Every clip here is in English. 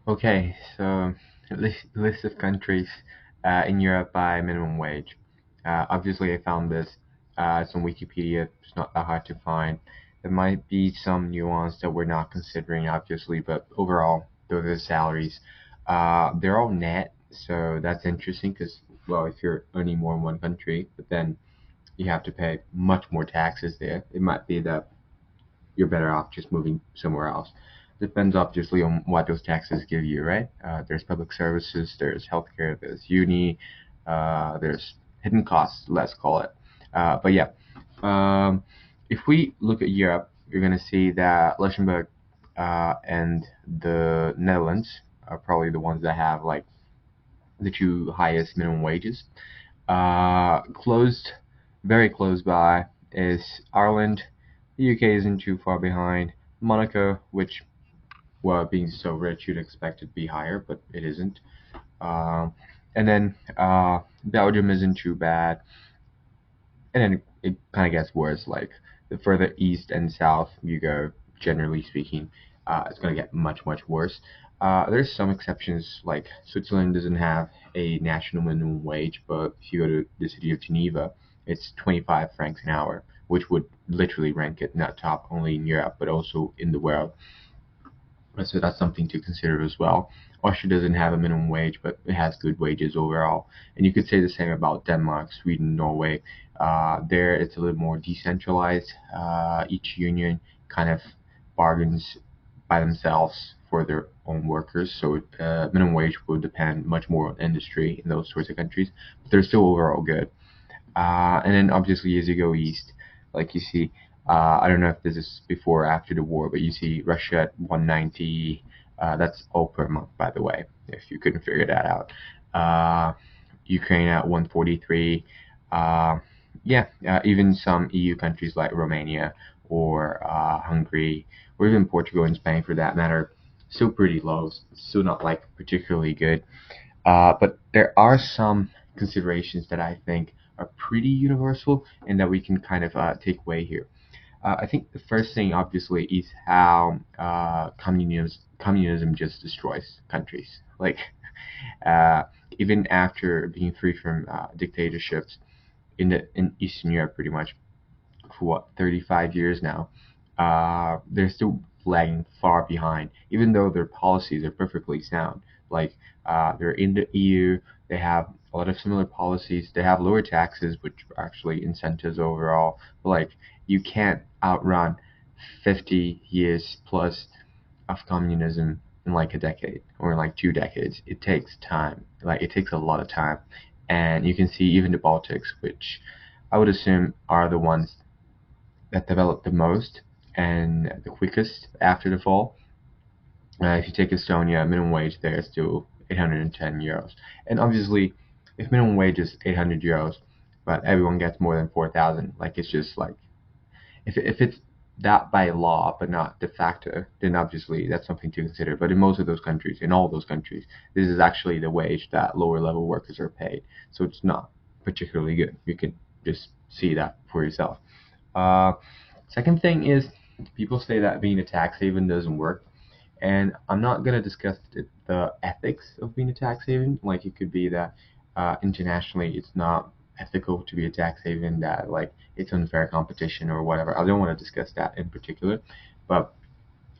Okay, so list of countries in Europe by minimum wage. Obviously, I found this. It's on Wikipedia. It's not that hard to find. There might be some nuance that we're not considering, obviously, but overall, those are the salaries. They're all net, so that's interesting because, well, if you're earning more in one country, but then you have to pay much more taxes there, it might be that you're better off just moving somewhere else. Depends obviously on what those taxes give you, right? There's public services, there's healthcare, there's uni, there's hidden costs, let's call it. But yeah, um, if we look at Europe, you're going to see that Luxembourg and the Netherlands are probably the ones that have like the two highest minimum wages. Closed, very close by, is Ireland. The UK isn't too far behind. Monaco, which, well, being so rich, you'd expect it to be higher, but it isn't. And then Belgium isn't too bad. And then it kind of gets worse. Like the further east and south you go, generally speaking, it's going to get much, much worse. There's some exceptions, like Switzerland doesn't have a national minimum wage, but if you go to the city of Geneva, it's 25 francs an hour, which would literally rank it not top only in Europe, but also in the world. So that's something to consider as well. Austria doesn't have a minimum wage, but it has good wages overall. And you could say the same about Denmark, Sweden, Norway. There, it's a little more decentralized. Each union kind of bargains by themselves for their own workers. So minimum wage will depend much more on industry in those sorts of countries, but they're still overall good. And then obviously as you go east, like you see, I don't know if this is before or after the war, but you see Russia at 190. That's all per month, by the way, if you couldn't figure that out. Ukraine at 143. Uh, yeah, even some EU countries like Romania or Hungary, or even Portugal and Spain for that matter, still pretty low. Still not like particularly good. But there are some considerations that I think are pretty universal and that we can kind of take away here. I think the first thing, obviously, is how communism just destroys countries. Like, uh, even after being free from dictatorships in Eastern Europe, pretty much for what 35 years now, they're still lagging far behind, even though their policies are perfectly sound. Like they're in the EU, they have a lot of similar policies. They have lower taxes, which are actually incentives overall. But like you can't outrun 50 years plus of communism in like a decade or in like 2 decades. It takes time. Like it takes a lot of time, and you can see even the Baltics, which I would assume are the ones that developed the most and the quickest after the fall. If you take Estonia, minimum wage there is still 810 euros. And obviously, if minimum wage is 800 euros, but everyone gets more than 4,000, like it's just like, if it's that by law but not de facto, then obviously that's something to consider. But in most of those countries, in all those countries, this is actually the wage that lower level workers are paid. So it's not particularly good. You can just see that for yourself. Uh, Second thing is people say that being a tax haven doesn't work, and I'm not gonna discuss the ethics of being a tax haven. Like it could be that internationally it's not ethical to be a tax haven, that like it's unfair competition or whatever. I don't want to discuss that in particular, but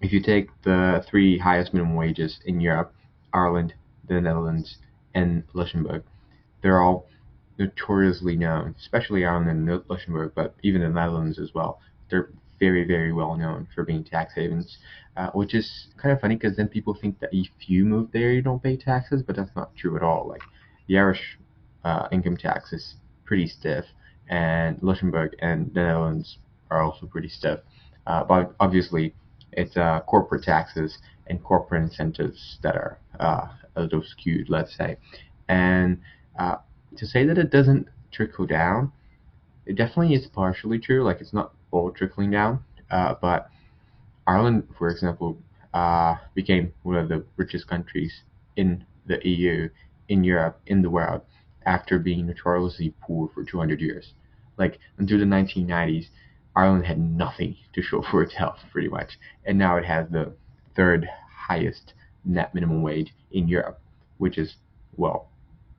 if you take the three highest minimum wages in Europe, Ireland, the Netherlands, and Luxembourg, they're all notoriously known, especially Ireland and Luxembourg, but even the Netherlands as well. They're very, very well known for being tax havens, which is kind of funny because then people think that if you move there, you don't pay taxes, but that's not true at all. Like the Irish income tax is pretty stiff, and Luxembourg and the Netherlands are also pretty stiff. But obviously, it's corporate taxes and corporate incentives that are a little skewed, let's say. And uh, to say that it doesn't trickle down, it definitely is partially true. Like it's not all trickling down, but Ireland, for example, became one of the richest countries in the EU, in Europe, in the world, after being notoriously poor for 200 years. Like until the 1990s, Ireland had nothing to show for itself, pretty much, and now it has the third highest net minimum wage in Europe, which is, well,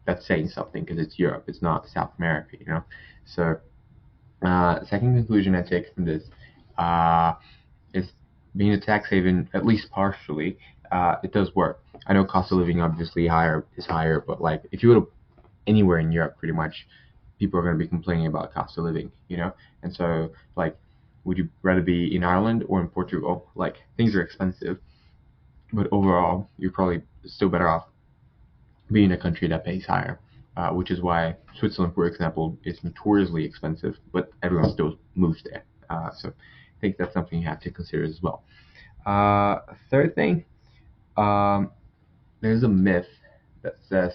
that's saying something because it's Europe, it's not South America, you know. So, second conclusion I take from this is being a tax haven, at least partially, it does work. I know cost of living obviously higher, but like if you go to anywhere in Europe, pretty much, people are going to be complaining about cost of living, you know. And so, like, would you rather be in Ireland or in Portugal? Like, things are expensive, but overall, you're probably still better off being a country that pays higher. Which is why Switzerland, for example, is notoriously expensive, but everyone still moves there. So I think that's something you have to consider as well. Third thing, um, there's a myth that says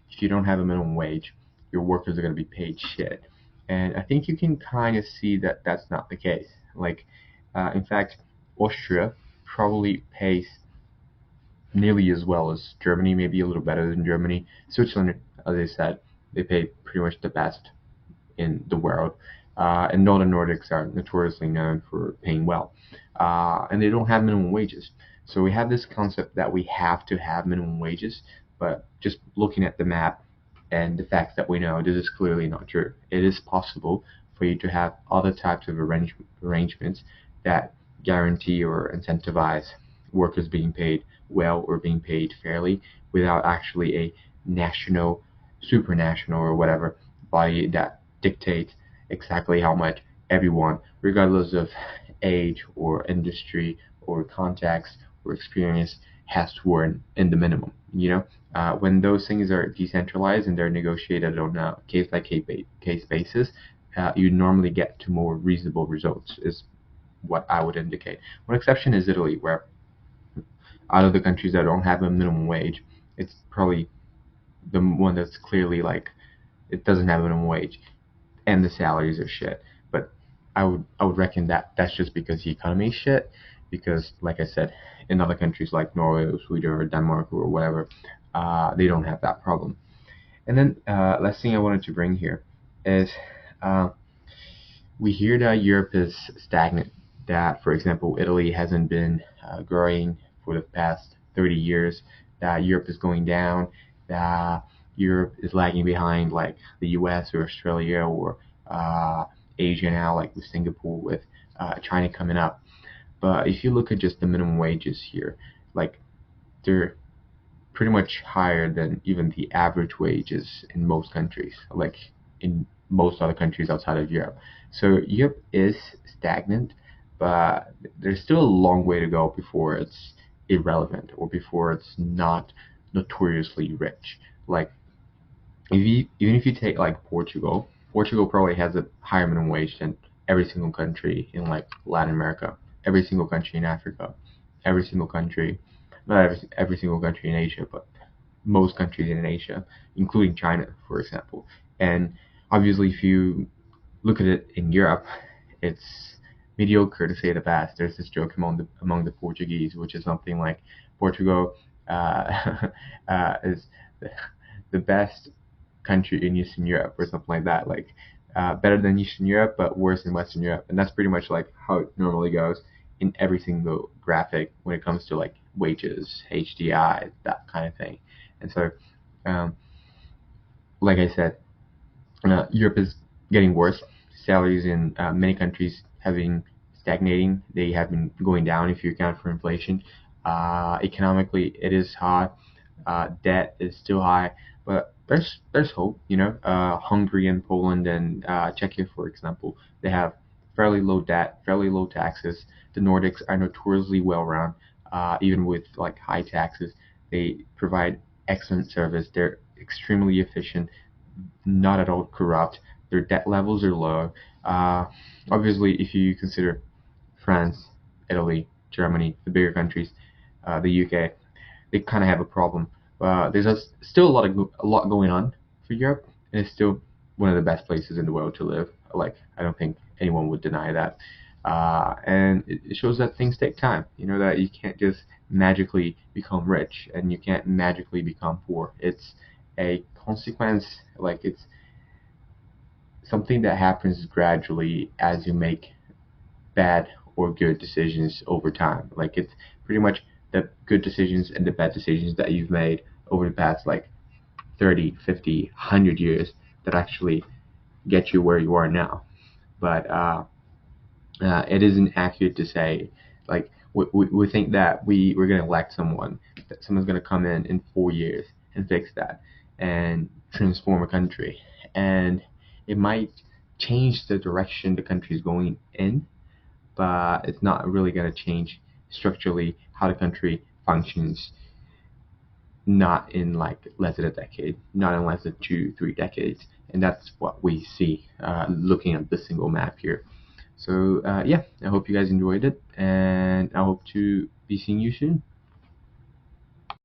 if you don't have a minimum wage, your workers are going to be paid shit. And I think you can kind of see that that's not the case. Like, in fact, Austria probably pays nearly as well as Germany, maybe a little better than Germany. Switzerland, as I said, they pay pretty much the best in the world. And Northern Nordics are notoriously known for paying well. And they don't have minimum wages. So we have this concept that we have to have minimum wages, but just looking at the map and the facts that we know, this is clearly not true. It is possible for you to have other types of arrangements that guarantee or incentivize workers being paid well or being paid fairly without actually a national, supranational, or whatever body that dictates exactly how much everyone, regardless of age or industry or context or experience, has to earn in the minimum. You know, when those things are decentralized and they're negotiated on a case by case basis, you normally get to more reasonable results. Is what I would indicate. One exception is Italy, where out of the countries that don't have a minimum wage, it's probably the one that's clearly like it doesn't have a minimum wage and the salaries are shit. But I would reckon that that's just because the economy is shit. Because like I said, in other countries like Norway or Sweden or Denmark or whatever, they don't have that problem. And then last thing I wanted to bring here is uh, we hear that Europe is stagnant. That, for example, Italy hasn't been growing for the past 30 years. That Europe is going down. That Europe is lagging behind, like the U.S. or Australia or uh, Asia now, like with Singapore, with China coming up. But if you look at just the minimum wages here, like they're pretty much higher than even the average wages in most countries, like in most other countries outside of Europe. So Europe is stagnant, but there's still a long way to go before it's irrelevant or before it's not notoriously rich. Like even if you take like Portugal probably has a higher minimum wage than every single country in like Latin America, every single country in Africa, every single country, not every single country in Asia, but most countries in Asia, including China, for example. And obviously, if you look at it in Europe, it's mediocre to say the best. There's this joke among the Portuguese, which is something like Portugal is the best country in Eastern Europe, or something like that. Like better than Eastern Europe, but worse than Western Europe. And that's pretty much like how it normally goes in every single graphic when it comes to like wages, HDI, that kind of thing. And so, um, like I said, Europe is getting worse. Salaries in many countries have been stagnating. They have been going down if you account for inflation. Economically, it is high. Debt is still high, but there's hope. You know, Hungary and Poland and Czechia, for example, they have fairly low debt, fairly low taxes. The Nordics are notoriously well run, even with like high taxes. They provide excellent service. They're extremely efficient, not at all corrupt. Their debt levels are low. Uh, Obviously, if you consider France, Italy, Germany, the bigger countries, the UK, they kind of have a problem. There's still a lot going on for Europe, and it's still one of the best places in the world to live. Like I don't think anyone would deny that. And it shows that things take time. You know that you can't just magically become rich, and you can't magically become poor. It's a consequence. Like it's something that happens gradually as you make bad or good decisions over time. Like it's pretty much the good decisions and the bad decisions that you've made over the past like 30, 50, 100 years that actually get you where you are now. But it isn't accurate to say like we think that we're going to elect someone, that someone's going to come in 4 years and fix that and transform a country, and it might change the direction the country is going in, but it's not really going to change structurally how the country functions, not in like less than a decade, not in less than 2 3 decades. And that's what we see looking at this single map here. So yeah, I hope you guys enjoyed it, and I hope to be seeing you soon.